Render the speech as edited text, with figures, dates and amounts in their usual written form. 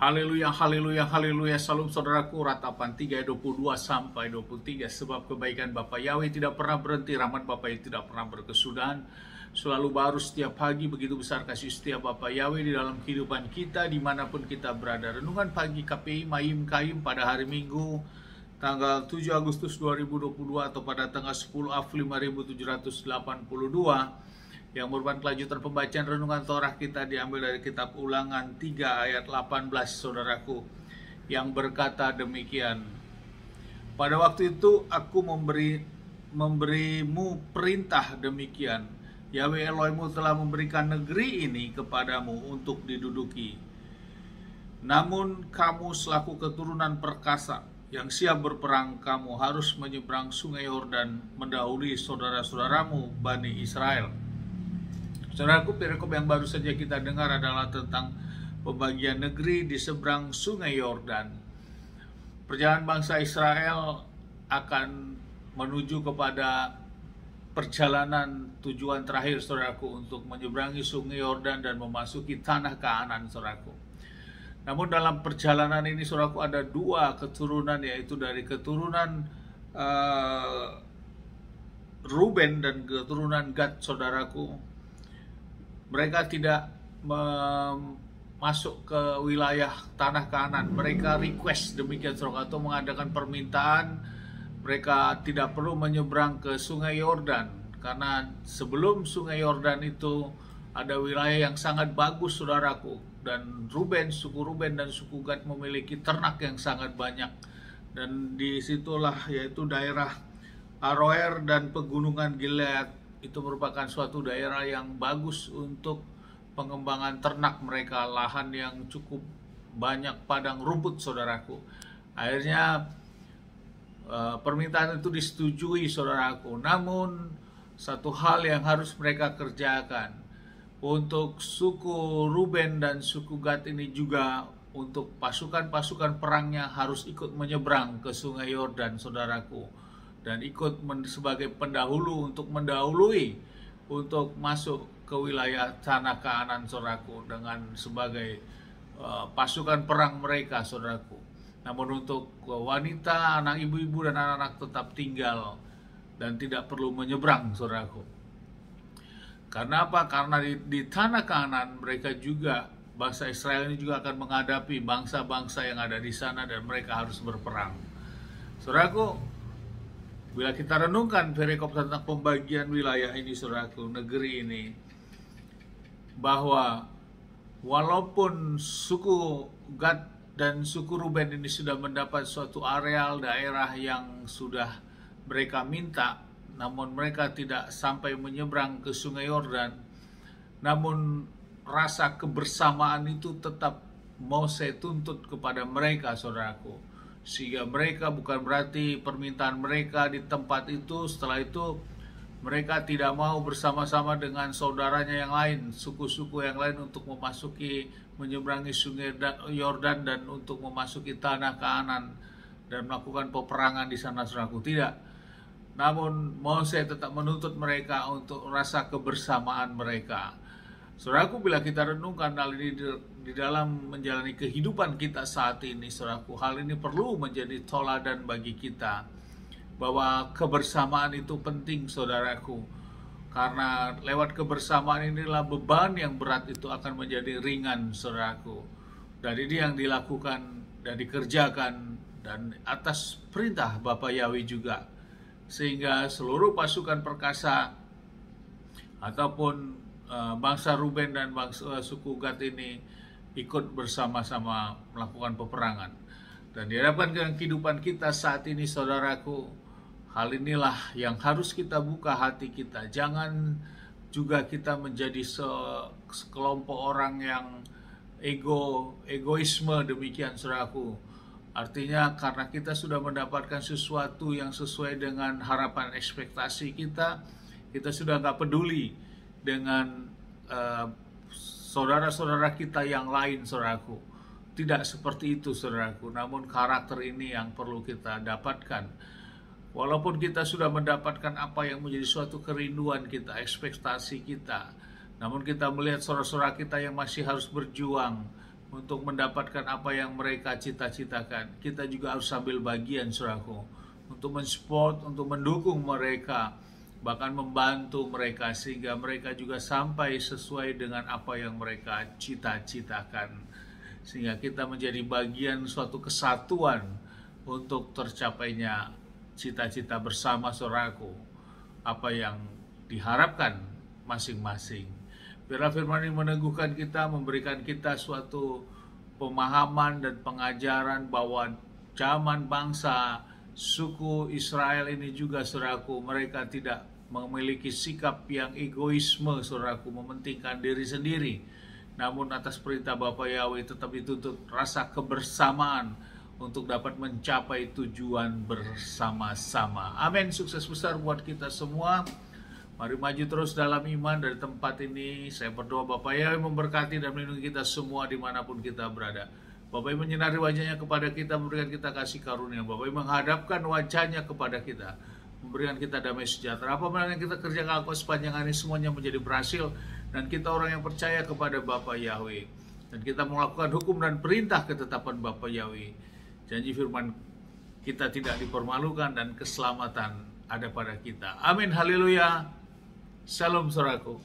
Haleluya, haleluya, haleluya. Salam saudaraku, ratapan 3 ayat 22 sampai 23. Sebab kebaikan Bapa Yahweh tidak pernah berhenti, rahmat Bapa yang tidak pernah berkesudahan, selalu baru setiap pagi. Begitu besar kasih setia Bapa Yahweh di dalam kehidupan kita dimanapun kita berada. Renungan pagi KPI Mayim Kaim pada hari Minggu tanggal 7 Agustus 2022 atau pada tanggal 10 April 5782, yang merupakan kelanjutan pembacaan renungan Torah kita diambil dari kitab Ulangan 3 ayat 18, saudaraku, yang berkata demikian. Pada waktu itu aku memberimu perintah demikian. Yahweh Elohimmu telah memberikan negeri ini kepadamu untuk diduduki. Namun kamu selaku keturunan perkasa yang siap berperang, kamu harus menyeberang sungai Yordan mendahului saudara-saudaramu Bani Israel. Saudaraku, perikop yang baru saja kita dengar adalah tentang pembagian negeri di seberang sungai Yordan. Perjalanan bangsa Israel akan menuju kepada perjalanan tujuan terakhir, saudaraku, untuk menyeberangi sungai Yordan dan memasuki tanah Kanaan, saudaraku. Namun dalam perjalanan ini, saudaraku, ada dua keturunan, yaitu dari keturunan Ruben dan keturunan Gad, saudaraku. Mereka tidak masuk ke wilayah tanah Kanaan. Mereka request demikian, saudara, atau mengadakan permintaan. Mereka tidak perlu menyeberang ke sungai Yordan, karena sebelum sungai Yordan itu ada wilayah yang sangat bagus, saudaraku. Dan suku Ruben dan suku Gad memiliki ternak yang sangat banyak. Dan disitulah yaitu daerah Aroer dan pegunungan Gilead. Itu merupakan suatu daerah yang bagus untuk pengembangan ternak mereka, lahan yang cukup banyak padang rumput, saudaraku. Akhirnya permintaan itu disetujui, saudaraku. Namun satu hal yang harus mereka kerjakan untuk suku Ruben dan suku Gad ini juga, untuk pasukan-pasukan perangnya harus ikut menyeberang ke sungai Yordan, saudaraku, dan ikut sebagai pendahulu untuk mendahului untuk masuk ke wilayah tanah Kanaan, saudaraku, dengan sebagai pasukan perang mereka, saudaraku. Namun untuk wanita, anak ibu-ibu dan anak-anak tetap tinggal dan tidak perlu menyeberang, saudaraku. Karena apa? Karena di tanah Kanaan mereka juga, bangsa Israel ini juga akan menghadapi bangsa-bangsa yang ada di sana dan mereka harus berperang. Saudaraku, bila kita renungkan perikop tentang pembagian wilayah ini, saudaraku, negeri ini, bahwa walaupun suku Gad dan suku Ruben ini sudah mendapat suatu areal daerah yang sudah mereka minta, namun mereka tidak sampai menyeberang ke sungai Yordan, namun rasa kebersamaan itu tetap Mose tuntut kepada mereka, saudaraku. Sehingga mereka, bukan berarti permintaan mereka di tempat itu, setelah itu mereka tidak mau bersama-sama dengan saudaranya yang lain, suku-suku yang lain, untuk menyeberangi sungai Yordan dan untuk memasuki tanah Kanaan dan melakukan peperangan di sana, saudaraku. Tidak. Namun Mose tetap menuntut mereka untuk rasa kebersamaan mereka. Saudaraku, bila kita renungkan hal ini di dalam menjalani kehidupan kita saat ini, saudaraku, hal ini perlu menjadi toladan bagi kita, bahwa kebersamaan itu penting, saudaraku. Karena lewat kebersamaan inilah beban yang berat itu akan menjadi ringan, saudaraku. Dan ini yang dilakukan dan dikerjakan dan atas perintah Bapa Yahweh juga. Sehingga seluruh pasukan perkasa ataupun bangsa Ruben dan bangsa suku Gad ini ikut bersama-sama melakukan peperangan. Dan dihadapkan dengan kehidupan kita saat ini, saudaraku, hal inilah yang harus kita buka hati kita. Jangan juga kita menjadi sekelompok orang yang egoisme demikian, saudaraku. Artinya karena kita sudah mendapatkan sesuatu yang sesuai dengan harapan ekspektasi kita, kita sudah nggak peduli dengan saudara-saudara kita yang lain, saudaraku. Tidak seperti itu, saudaraku. Namun karakter ini yang perlu kita dapatkan. Walaupun kita sudah mendapatkan apa yang menjadi suatu kerinduan kita, ekspektasi kita, namun kita melihat saudara-saudara kita yang masih harus berjuang, untuk mendapatkan apa yang mereka cita-citakan. Kita juga harus ambil bagian, saudaraku, untuk mensupport, untuk mendukung mereka, bahkan membantu mereka sehingga mereka juga sampai sesuai dengan apa yang mereka cita-citakan, sehingga kita menjadi bagian suatu kesatuan untuk tercapainya cita-cita bersama, saudaraku, apa yang diharapkan masing-masing. Biarlah firman ini meneguhkan kita, memberikan kita suatu pemahaman dan pengajaran bahwa zaman bangsa suku Israel ini juga, saudaraku, mereka tidak memiliki sikap yang egoisme, saudaraku, mementingkan diri sendiri. Namun atas perintah Bapa Yahweh tetap dituntut rasa kebersamaan untuk dapat mencapai tujuan bersama-sama. Amin. Sukses besar buat kita semua. Mari maju terus dalam iman dari tempat ini. Saya berdoa Bapak Yahweh memberkati dan melindungi kita semua dimanapun kita berada. Bapak Yahweh menyinari wajahnya kepada kita, memberikan kita kasih karunia. Bapak Yahweh menghadapkan wajahnya kepada kita, memberikan kita damai sejahtera. Apa yang kita kerjakan sepanjang hari semuanya menjadi berhasil. Dan kita orang yang percaya kepada Bapak Yahweh. Dan kita melakukan hukum dan perintah ketetapan Bapak Yahweh. Janji firman kita tidak dipermalukan dan keselamatan ada pada kita. Amin. Haleluya. Shalom, saudaraku.